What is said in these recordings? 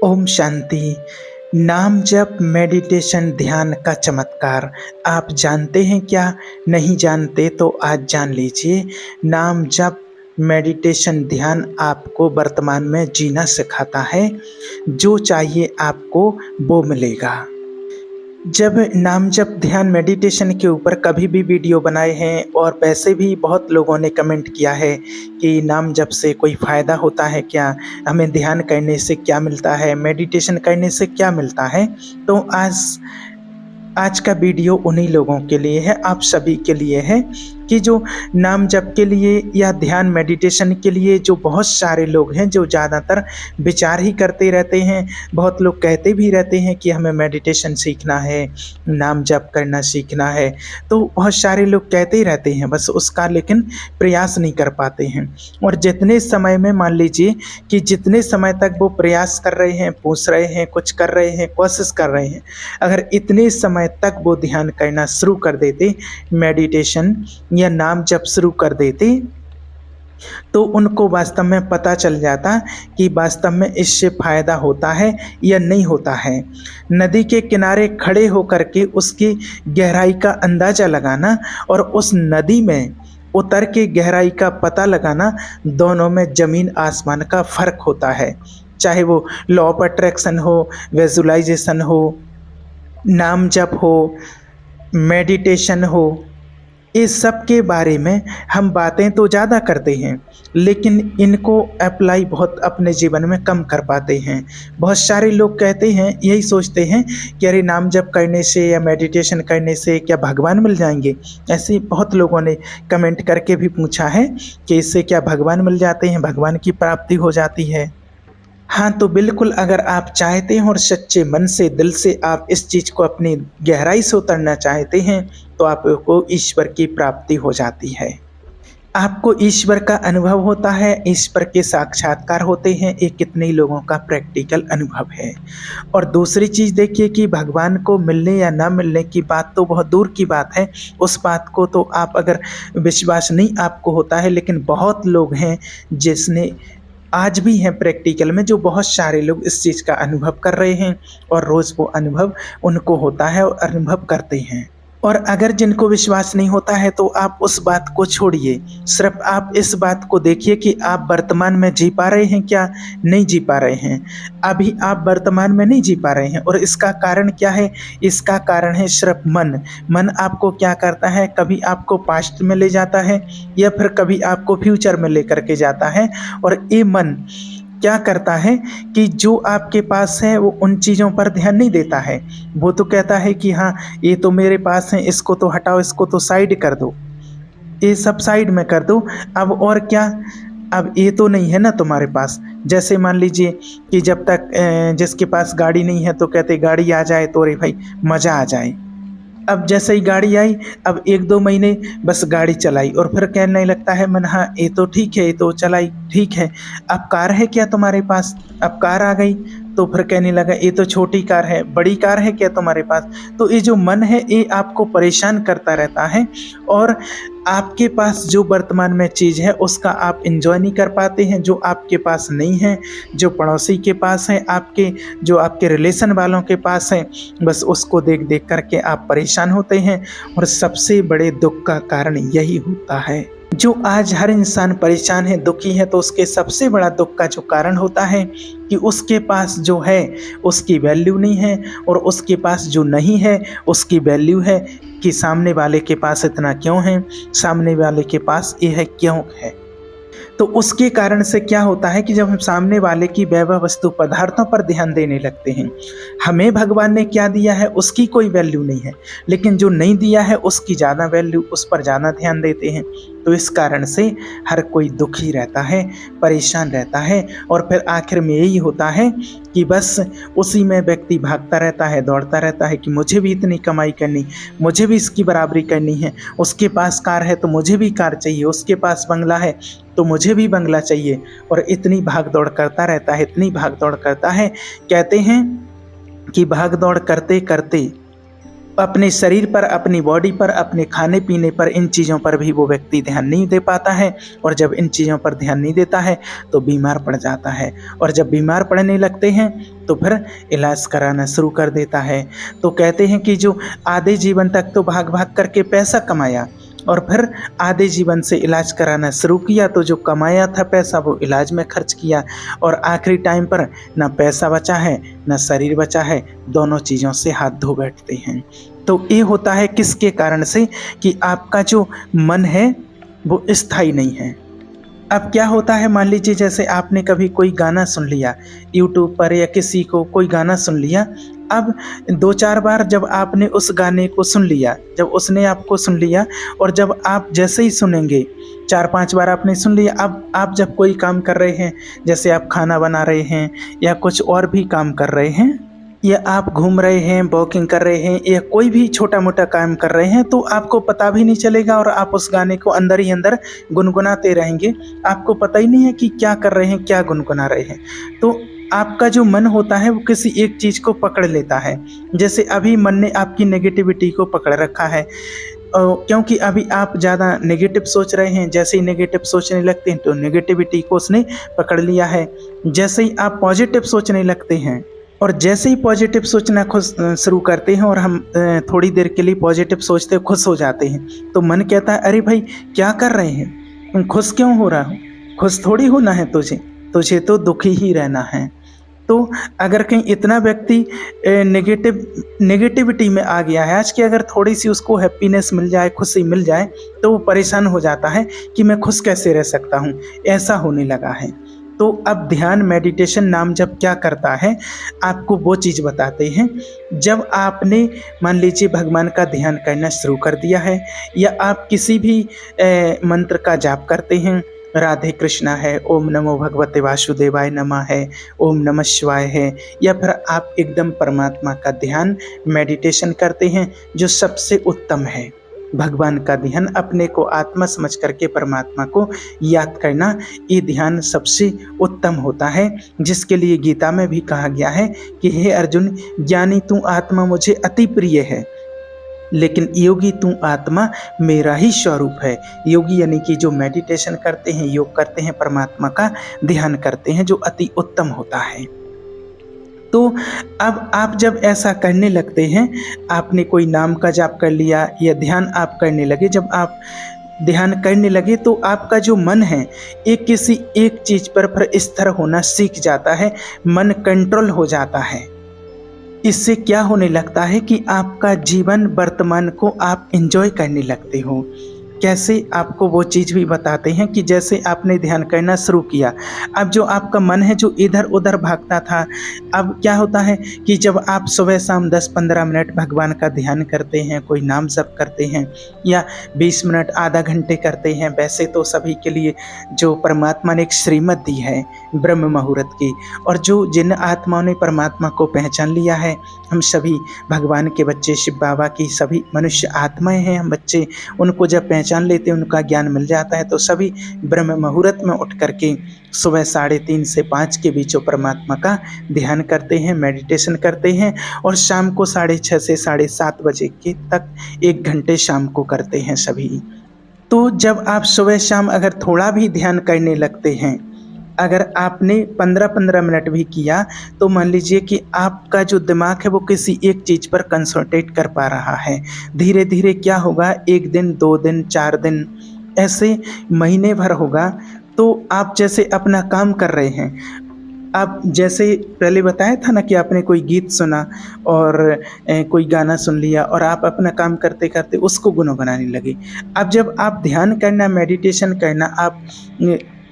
ओम शांति। नाम जप, मेडिटेशन, ध्यान का चमत्कार आप जानते हैं क्या? नहीं जानते तो आज जान लीजिए। नाम जप, मेडिटेशन, ध्यान आपको वर्तमान में जीना सिखाता है। जो चाहिए आपको वो मिलेगा। जब नाम जप, ध्यान, मेडिटेशन के ऊपर कभी भी वीडियो बनाए हैं और वैसे भी बहुत लोगों ने कमेंट किया है कि नाम जप से कोई फ़ायदा होता है क्या? हमें ध्यान करने से क्या मिलता है? मेडिटेशन करने से क्या मिलता है? तो आज का वीडियो उन्हीं लोगों के लिए है, आप सभी के लिए है कि जो नाम जप के लिए या ध्यान मेडिटेशन के लिए जो बहुत सारे लोग हैं जो ज़्यादातर विचार ही करते रहते हैं। बहुत लोग कहते भी रहते हैं कि हमें मेडिटेशन सीखना है, नाम जप करना सीखना है। तो बहुत सारे लोग कहते ही रहते हैं, बस उसका लेकिन प्रयास नहीं कर पाते हैं। और जितने समय में मान लीजिए कि जितने समय तक वो प्रयास कर रहे हैं, पूछ रहे हैं, कुछ कर रहे हैं, कोशिश कर रहे हैं, अगर इतने समय तक वो ध्यान करना शुरू कर देते, मेडिटेशन या नाम जप शुरू कर देते, तो उनको वास्तव में पता चल जाता कि वास्तव में इससे फ़ायदा होता है या नहीं होता है। नदी के किनारे खड़े होकर के उसकी गहराई का अंदाज़ा लगाना और उस नदी में उतर के गहराई का पता लगाना, दोनों में ज़मीन आसमान का फ़र्क होता है। चाहे वो लॉ ऑफ अट्रैक्शन हो, विजुअलाइजेशन हो, नाम जप हो, मेडिटेशन हो, इस सब के बारे में हम बातें तो ज़्यादा करते हैं, लेकिन इनको अप्लाई बहुत अपने जीवन में कम कर पाते हैं। बहुत सारे लोग कहते हैं, यही सोचते हैं कि अरे नाम जप करने से या मेडिटेशन करने से क्या भगवान मिल जाएंगे। ऐसे बहुत लोगों ने कमेंट करके भी पूछा है कि इससे क्या भगवान मिल जाते हैं, भगवान की प्राप्ति हो जाती है। हाँ, तो बिल्कुल, अगर आप चाहते हैं और सच्चे मन से, दिल से आप इस चीज़ को अपनी गहराई से उतरना चाहते हैं, तो आपको ईश्वर की प्राप्ति हो जाती है। आपको ईश्वर का अनुभव होता है, ईश्वर के साक्षात्कार होते हैं। ये कितने ही लोगों का प्रैक्टिकल अनुभव है। और दूसरी चीज़ देखिए कि भगवान को मिलने या ना मिलने की बात तो बहुत दूर की बात है। उस बात को तो आप अगर विश्वास नहीं आपको होता है, लेकिन बहुत लोग हैं जिसने आज भी हैं प्रैक्टिकल में, जो बहुत सारे लोग इस चीज़ का अनुभव कर रहे हैं और रोज़ वो अनुभव उनको होता है और अनुभव करते हैं। और अगर जिनको विश्वास नहीं होता है तो आप उस बात को छोड़िए, सिर्फ आप इस बात को देखिए कि आप वर्तमान में जी पा रहे हैं क्या? नहीं जी पा रहे हैं। अभी आप वर्तमान में नहीं जी पा रहे हैं और इसका कारण क्या है? इसका कारण है सिर्फ मन। मन आपको क्या करता है? कभी आपको पास्ट में ले जाता है या फिर कभी आपको फ्यूचर में लेकर के जाता है। और ये मन क्या करता है कि जो आपके पास है वो उन चीज़ों पर ध्यान नहीं देता है। वो तो कहता है कि हाँ, ये तो मेरे पास है, इसको तो हटाओ, इसको तो साइड कर दो, ये सब साइड में कर दो। अब और क्या, अब ये तो नहीं है ना तुम्हारे पास। जैसे मान लीजिए कि जब तक जिसके पास गाड़ी नहीं है तो कहते गाड़ी आ जाए तो अरे भाई मज़ा आ जाए। अब जैसे ही गाड़ी आई, अब 1-2 महीने बस गाड़ी चलाई और फिर कहने लगता है मन, हाँ ये तो ठीक है, ये तो चलाई ठीक है। अब कार है क्या तुम्हारे पास? अब कार आ गई तो फिर कहने लगा ये तो छोटी कार है, बड़ी कार है क्या तुम्हारे पास? तो ये जो मन है ये आपको परेशान करता रहता है और आपके पास जो वर्तमान में चीज़ है उसका आप एंजॉय नहीं कर पाते हैं। जो आपके पास नहीं है, जो पड़ोसी के पास है, जो आपके रिलेशन वालों के पास है, बस उसको देख देख करके आप परेशान होते हैं। और सबसे बड़े दुख का कारण यही होता है। जो आज हर इंसान परेशान है, दुखी है, तो उसके सबसे बड़ा दुख का जो कारण होता है कि उसके पास जो है उसकी वैल्यू नहीं है और उसके पास जो नहीं है उसकी वैल्यू है। कि सामने वाले के पास इतना क्यों है, सामने वाले के पास ये है क्यों है। तो उसके कारण से क्या होता है कि जब हम सामने वाले की वैभव वस्तु पदार्थों पर ध्यान देने लगते हैं, हमें भगवान ने क्या दिया है उसकी कोई वैल्यू नहीं है, लेकिन जो नहीं दिया है उसकी ज़्यादा वैल्यू, उस पर ज़्यादा ध्यान देते हैं। तो इस कारण से हर कोई दुखी रहता है, परेशान रहता है और फिर आखिर में यही होता है कि बस उसी में व्यक्ति भागता रहता है, दौड़ता रहता है कि मुझे भी इतनी कमाई करनी, मुझे भी इसकी बराबरी करनी है। उसके पास कार है तो मुझे भी कार चाहिए, उसके पास बंगला है तो मुझे भी बंगला चाहिए। और इतनी भाग दौड़ करता रहता है, इतनी भाग दौड़ करता है। कहते हैं कि भाग दौड़ करते करते अपने शरीर पर, अपनी बॉडी पर, अपने खाने पीने पर, इन चीज़ों पर भी वो व्यक्ति ध्यान नहीं दे पाता है। और जब इन चीज़ों पर ध्यान नहीं देता है तो बीमार पड़ जाता है। और जब बीमार पड़ने लगते हैं तो फिर इलाज कराना शुरू कर देता है। तो कहते हैं कि जो आधे जीवन तक तो भाग भाग करके पैसा कमाया और फिर आधे जीवन से इलाज कराना शुरू किया, तो जो कमाया था पैसा वो इलाज में खर्च किया और आखिरी टाइम पर ना पैसा बचा है ना शरीर बचा है, दोनों चीज़ों से हाथ धो बैठते हैं। तो ये होता है किसके कारण से कि आपका जो मन है वो स्थायी नहीं है। अब क्या होता है, मान लीजिए जैसे आपने कभी कोई गाना सुन लिया यूट्यूब पर या किसी को कोई गाना सुन लिया, अब 2-4 बार जब आपने उस गाने को सुन लिया, जब उसने आपको सुन लिया और जब आप जैसे ही सुनेंगे 4-5 बार आपने सुन लिया, अब आप जब कोई काम कर रहे हैं, जैसे आप खाना बना रहे हैं या कुछ और भी काम कर रहे हैं या आप घूम रहे हैं, वॉकिंग कर रहे हैं या कोई भी छोटा मोटा काम कर रहे हैं, तो आपको पता भी नहीं चलेगा और आप उस गाने को अंदर ही अंदर गुनगुनाते रहेंगे। आपको पता ही नहीं है कि क्या कर रहे हैं, क्या गुनगुना रहे हैं। तो आपका जो मन होता है वो किसी एक चीज़ को पकड़ लेता है। जैसे अभी मन ने आपकी नेगेटिविटी को पकड़ रखा है, क्योंकि अभी आप ज़्यादा नेगेटिव सोच रहे हैं। जैसे ही नेगेटिव सोचने लगते हैं तो नेगेटिविटी को उसने पकड़ लिया है। जैसे ही आप पॉजिटिव सोचने लगते हैं और जैसे ही पॉजिटिव सोचना खुश शुरू करते हैं और हम थोड़ी देर के लिए पॉजिटिव सोचते खुश हो जाते हैं, तो मन कहता है अरे भाई क्या कर रहे हैं, तुम खुश क्यों हो रहा हो, खुश थोड़ी होना है तुझे तो दुखी ही रहना है। तो अगर कहीं इतना व्यक्ति नेगेटिविटी में आ गया है आज की, अगर थोड़ी सी उसको हैप्पीनेस मिल जाए, खुशी मिल जाए, तो वो परेशान हो जाता है कि मैं खुश कैसे रह सकता हूँ, ऐसा होने लगा है। तो अब ध्यान मेडिटेशन नाम जब क्या करता है, आपको वो चीज़ बताते हैं। जब आपने मान लीजिए भगवान का ध्यान करना शुरू कर दिया है या आप किसी भी मंत्र का जाप करते हैं, राधे कृष्णा है, ओम नमो भगवते वासुदेवाय नमः है, ओम नमः शिवाय है, या फिर आप एकदम परमात्मा का ध्यान मेडिटेशन करते हैं, जो सबसे उत्तम है। भगवान का ध्यान, अपने को आत्मा समझ करके परमात्मा को याद करना, ये ध्यान सबसे उत्तम होता है, जिसके लिए गीता में भी कहा गया है कि हे अर्जुन, ज्ञानी तू आत्मा मुझे अति प्रिय है, लेकिन योगी तू आत्मा मेरा ही स्वरूप है। योगी यानी कि जो मेडिटेशन करते हैं, योग करते हैं, परमात्मा का ध्यान करते हैं, जो अति उत्तम होता है। तो अब आप जब ऐसा करने लगते हैं, आपने कोई नाम का जाप कर लिया या ध्यान आप करने लगे, जब आप ध्यान करने लगे तो आपका जो मन है एक किसी एक चीज़ पर स्थिर होना सीख जाता है, मन कंट्रोल हो जाता है। इससे क्या होने लगता है कि आपका जीवन वर्तमान को आप एंजॉय करने लगते हो। कैसे, आपको वो चीज़ भी बताते हैं कि जैसे आपने ध्यान करना शुरू किया, अब जो आपका मन है जो इधर उधर भागता था, अब क्या होता है कि जब आप सुबह शाम 10-15 मिनट भगवान का ध्यान करते हैं, कोई नाम जप करते हैं या 20 मिनट आधा घंटे करते हैं, वैसे तो सभी के लिए जो परमात्मा ने एक श्रीमत दी है ब्रह्म मुहूर्त की, और जो जिन आत्माओं ने परमात्मा को पहचान लिया है, हम सभी भगवान के बच्चे, शिव बाबा की सभी मनुष्य आत्माएं हैं, हम बच्चे, उनको जब पहचान लेते हैं, उनका ज्ञान मिल जाता है, तो सभी ब्रह्म मुहूर्त में उठ करके सुबह 3:30 से 5 के बीच परमात्मा का ध्यान करते हैं, मेडिटेशन करते हैं, और शाम को 6:30 से 7:30 बजे के तक 1 घंटे शाम को करते हैं सभी। तो जब आप सुबह शाम अगर थोड़ा भी ध्यान करने लगते हैं, अगर आपने 15-15 मिनट भी किया, तो मान लीजिए कि आपका जो दिमाग है वो किसी एक चीज़ पर कंसंट्रेट कर पा रहा है। धीरे धीरे क्या होगा, 1 दिन, 2 दिन, 4 दिन, ऐसे महीने भर होगा, तो आप जैसे अपना काम कर रहे हैं, आप जैसे पहले बताया था ना कि आपने कोई गीत सुना और कोई गाना सुन लिया और आप अपना काम करते करते उसको गुनगुनाने लगे। अब जब आप ध्यान करना, मेडिटेशन करना, आप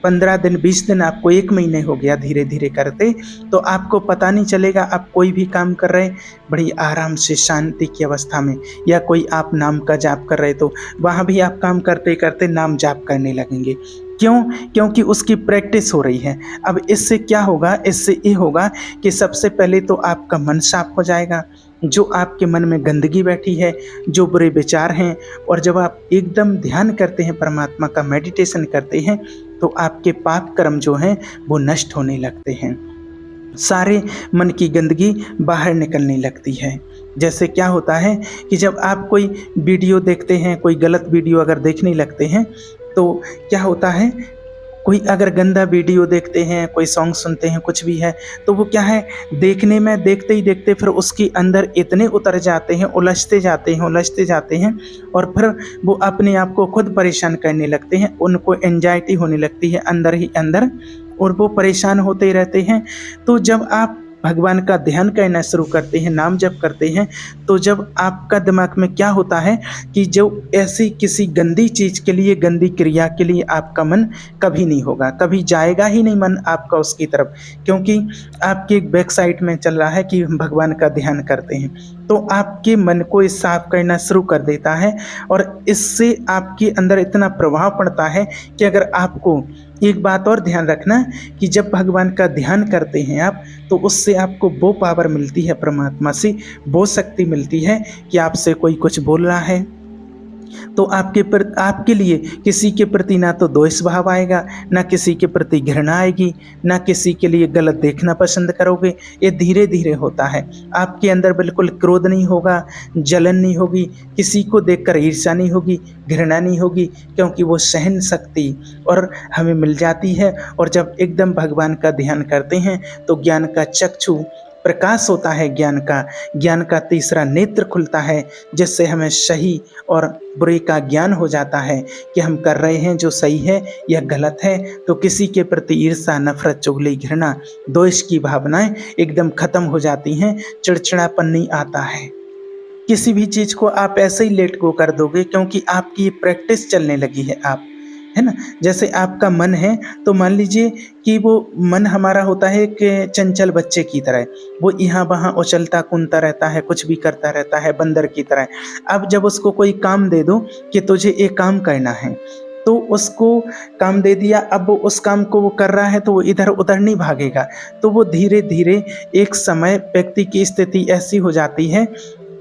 15 दिन, 20 दिन, आपको 1 महीने हो गया धीरे धीरे करते, तो आपको पता नहीं चलेगा। आप कोई भी काम कर रहे हैं बड़ी आराम से, शांति की अवस्था में, या कोई आप नाम का जाप कर रहे, तो वहाँ भी आप काम करते करते नाम जाप करने लगेंगे। क्यों? क्योंकि उसकी प्रैक्टिस हो रही है। अब इससे क्या होगा, इससे ये होगा कि सबसे पहले तो आपका मन साफ हो जाएगा, जो आपके मन में गंदगी बैठी है, जो बुरे विचार हैं, और जब आप एकदम ध्यान करते हैं, परमात्मा का मेडिटेशन करते हैं, तो आपके पाप कर्म जो हैं वो नष्ट होने लगते हैं, सारे मन की गंदगी बाहर निकलने लगती है। जैसे क्या होता है कि जब आप कोई वीडियो देखते हैं, कोई गलत वीडियो अगर देखने लगते हैं, तो क्या होता है, कोई अगर गंदा वीडियो देखते हैं, कोई सॉन्ग सुनते हैं, कुछ भी है, तो वो क्या है, देखने में देखते ही देखते फिर उसके अंदर इतने उतर जाते हैं, उलझते जाते हैं और फिर वो अपने आप को खुद परेशान करने लगते हैं। उनको एंजाइटी होने लगती है अंदर ही अंदर और वो परेशान होते ही रहते हैं। तो जब आप भगवान का ध्यान करना शुरू करते हैं, नाम जप करते हैं, तो जब आपका दिमाग में क्या होता है कि जो ऐसी किसी गंदी चीज़ के लिए, गंदी क्रिया के लिए आपका मन कभी नहीं होगा, कभी जाएगा ही नहीं मन आपका उसकी तरफ, क्योंकि आपके एक बैक साइड में चल रहा है कि हम भगवान का ध्यान करते हैं। तो आपके मन को इस साफ करना शुरू कर देता है और इससे आपके अंदर इतना प्रभाव पड़ता है कि अगर आपको एक बात और ध्यान रखना कि जब भगवान का ध्यान करते हैं आप, तो उससे आपको वो पावर मिलती है परमात्मा से, वो शक्ति मिलती है कि आपसे कोई कुछ बोल रहा है तो आपके लिए किसी के प्रति ना तो द्वेष भाव आएगा, ना किसी के प्रति घृणा आएगी, ना किसी के लिए गलत देखना पसंद करोगे। ये धीरे धीरे होता है। आपके अंदर बिल्कुल क्रोध नहीं होगा, जलन नहीं होगी, किसी को देखकर ईर्ष्या नहीं होगी, घृणा नहीं होगी, क्योंकि वो सहन शक्ति और हमें मिल जाती है। और जब एकदम भगवान का ध्यान करते हैं तो ज्ञान का चक्षु प्रकाश होता है, ज्ञान का तीसरा नेत्र खुलता है, जिससे हमें सही और बुरे का ज्ञान हो जाता है कि हम कर रहे हैं जो सही है या गलत है। तो किसी के प्रति ईर्ष्या, नफरत, चुगली, घृणा, द्वेष की भावनाएं एकदम खत्म हो जाती हैं, चिड़चिड़ापन नहीं आता है। किसी भी चीज़ को आप ऐसे ही लेट गो कर दोगे, क्योंकि आपकी ये प्रैक्टिस चलने लगी है, आप है ना। जैसे आपका मन है, तो मान लीजिए कि वो मन हमारा होता है कि चंचल बच्चे की तरह, वो यहाँ वहाँ उछलता कूदता रहता है, कुछ भी करता रहता है बंदर की तरह। अब जब उसको कोई काम दे दो कि तुझे एक काम करना है, तो उसको काम दे दिया, अब वो उस काम को वो कर रहा है, तो वो इधर उधर नहीं भागेगा। तो वो धीरे धीरे एक समय व्यक्ति की स्थिति ऐसी हो जाती है,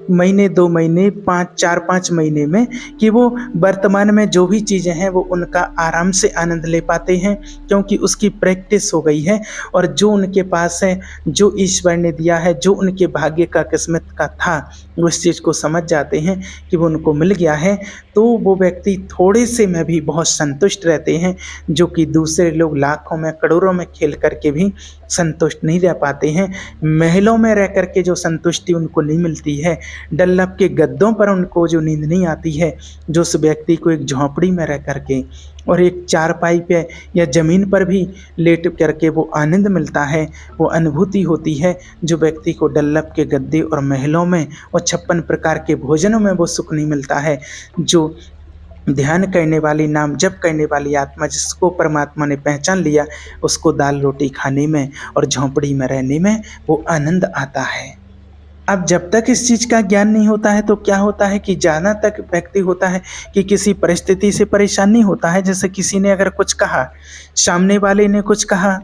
महीने 2 महीने 4-5 महीने में, कि वो वर्तमान में जो भी चीज़ें हैं वो उनका आराम से आनंद ले पाते हैं, क्योंकि उसकी प्रैक्टिस हो गई है। और जो उनके पास है, जो ईश्वर ने दिया है, जो उनके भाग्य का, किस्मत का था, उस चीज़ को समझ जाते हैं कि वो उनको मिल गया है। तो वो व्यक्ति थोड़े से में भी बहुत संतुष्ट रहते हैं, जो कि दूसरे लोग लाखों में, करोड़ों में खेल करके भी संतुष्ट नहीं रह पाते हैं। महलों में रह करके जो संतुष्टि उनको नहीं मिलती है, डल्लप के गद्दों पर उनको जो नींद नहीं आती है, जो उस व्यक्ति को एक झोंपड़ी में रह करके और एक चारपाई पे या ज़मीन पर भी लेट करके वो आनंद मिलता है, वो अनुभूति होती है, जो व्यक्ति को डल्लप के गद्दे और महलों में और 56 प्रकार के भोजनों में वो सुख नहीं मिलता है। जो ध्यान करने वाली, नाम जप करने वाली आत्मा, जिसको परमात्मा ने पहचान लिया, उसको दाल रोटी खाने में और झोंपड़ी में रहने में वो आनंद आता है। अब जब तक इस चीज़ का ज्ञान नहीं होता है, तो क्या होता है कि जहाँ तक व्यक्ति होता है कि किसी परिस्थिति से परेशान नहीं होता है, जैसे किसी ने अगर कुछ कहा, सामने वाले ने कुछ कहा,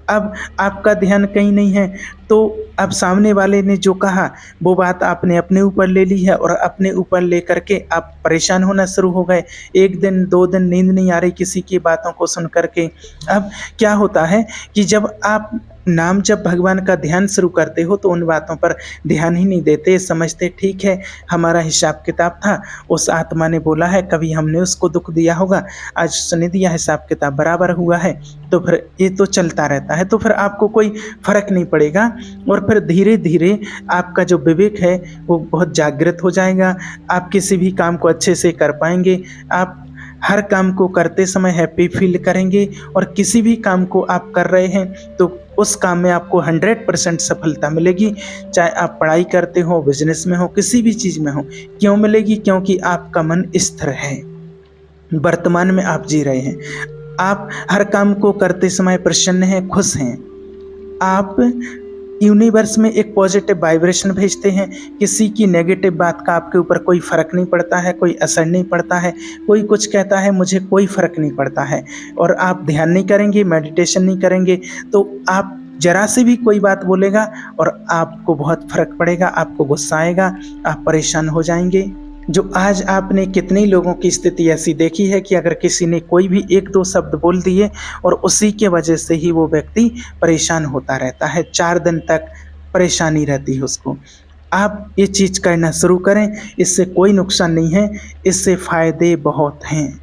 अब आपका ध्यान कहीं नहीं है, तो अब सामने वाले ने जो कहा वो बात आपने अपने ऊपर ले ली है और अपने ऊपर ले करके आप परेशान होना शुरू हो गए। 1 दिन 2 दिन नींद नहीं आ रही किसी की बातों को सुन करके। अब क्या होता है कि जब आप नाम जब भगवान का ध्यान शुरू करते हो, तो उन बातों पर ध्यान ही नहीं देते, समझते ठीक है हमारा हिसाब किताब था, उस आत्मा ने बोला है, कभी हमने उसको दुख दिया होगा, आज उसने दिया, हिसाब किताब बराबर हुआ है, तो फिर ये तो चलता रहता है। तो फिर आपको कोई फर्क नहीं पड़ेगा और फिर धीरे धीरे आपका जो विवेक है वो बहुत जागृत हो जाएगा। आप किसी भी काम को अच्छे से कर पाएंगे, आप हर काम को करते समय हैप्पी फील करेंगे और किसी भी काम को आप कर रहे हैं तो उस काम में आपको 100% सफलता मिलेगी। चाहे आप पढ़ाई करते हो, बिजनेस में हो, किसी भी चीज़ में हो। क्यों मिलेगी? क्योंकि आपका मन स्थिर है, वर्तमान में आप जी रहे हैं, आप हर काम को करते समय प्रसन्न हैं, खुश हैं। आप यूनिवर्स में एक पॉजिटिव वाइब्रेशन भेजते हैं, किसी की नेगेटिव बात का आपके ऊपर कोई फ़र्क नहीं पड़ता है, कोई असर नहीं पड़ता है, कोई कुछ कहता है मुझे कोई फ़र्क नहीं पड़ता है। और आप ध्यान नहीं करेंगे, मेडिटेशन नहीं करेंगे, तो आप जरा से भी कोई बात बोलेगा और आपको बहुत फ़र्क पड़ेगा, आपको गुस्सा आएगा, आप परेशान हो जाएंगे। जो आज आपने कितने लोगों की स्थिति ऐसी देखी है कि अगर किसी ने कोई भी 1-2 शब्द बोल दिए और उसी के वजह से ही वो व्यक्ति परेशान होता रहता है, 4 दिन तक परेशानी रहती है उसको। आप ये चीज़ करना शुरू करें, इससे कोई नुकसान नहीं है, इससे फ़ायदे बहुत हैं।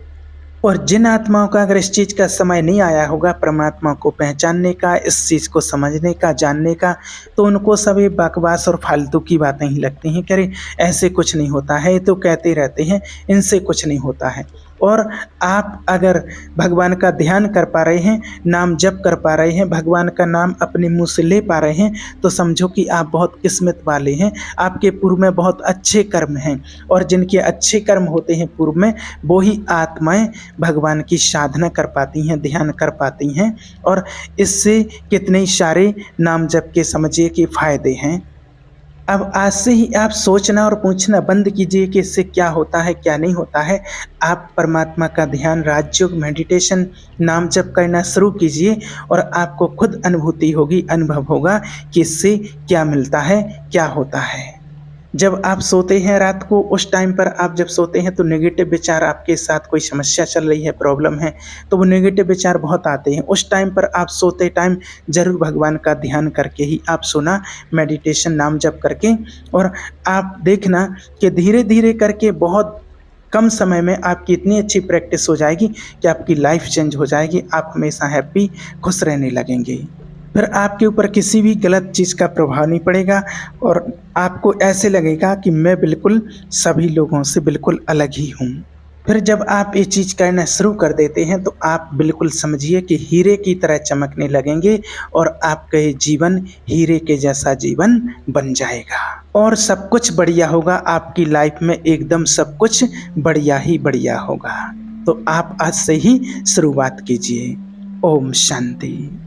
और जिन आत्माओं का अगर इस चीज़ का समय नहीं आया होगा परमात्मा को पहचानने का, इस चीज़ को समझने का, जानने का, तो उनको सभी बकवास और फालतू की बातें ही लगती हैं कि अरे ऐसे कुछ नहीं होता है, ये तो कहते रहते हैं, इनसे कुछ नहीं होता है। और आप अगर भगवान का ध्यान कर पा रहे हैं, नाम जप कर पा रहे हैं, भगवान का नाम अपने मुँह से ले पा रहे हैं, तो समझो कि आप बहुत किस्मत वाले हैं। आपके पूर्व में बहुत अच्छे कर्म हैं, और जिनके अच्छे कर्म होते हैं पूर्व में, वो ही आत्माएँ भगवान की साधना कर पाती हैं, ध्यान कर पाती हैं। और इससे कितने ही सारे नाम जप के समझिए कि फ़ायदे हैं। अब आज से ही आप सोचना और पूछना बंद कीजिए कि इससे क्या होता है, क्या नहीं होता है। आप परमात्मा का ध्यान, राजयोग, मेडिटेशन, नाम जप करना शुरू कीजिए और आपको खुद अनुभूति होगी, अनुभव होगा कि इससे क्या मिलता है, क्या होता है। जब आप सोते हैं रात को, उस टाइम पर आप जब सोते हैं तो नेगेटिव विचार, आपके साथ कोई समस्या चल रही है, प्रॉब्लम है, तो वो नेगेटिव विचार बहुत आते हैं। उस टाइम पर आप सोते टाइम ज़रूर भगवान का ध्यान करके ही आप सोना, मेडिटेशन, नाम जप करके। और आप देखना कि धीरे धीरे करके बहुत कम समय में आपकी इतनी अच्छी प्रैक्टिस हो जाएगी कि आपकी लाइफ चेंज हो जाएगी। आप हमेशा हैप्पी, खुश रहने लगेंगे। फिर आपके ऊपर किसी भी गलत चीज़ का प्रभाव नहीं पड़ेगा और आपको ऐसे लगेगा कि मैं बिल्कुल सभी लोगों से बिल्कुल अलग ही हूँ। फिर जब आप ये चीज़ करना शुरू कर देते हैं तो आप बिल्कुल समझिए कि हीरे की तरह चमकने लगेंगे और आपका ये जीवन हीरे के जैसा जीवन बन जाएगा और सब कुछ बढ़िया होगा। आपकी लाइफ में एकदम सब कुछ बढ़िया ही बढ़िया होगा। तो आप आज से ही शुरुआत कीजिए। ओम शांति।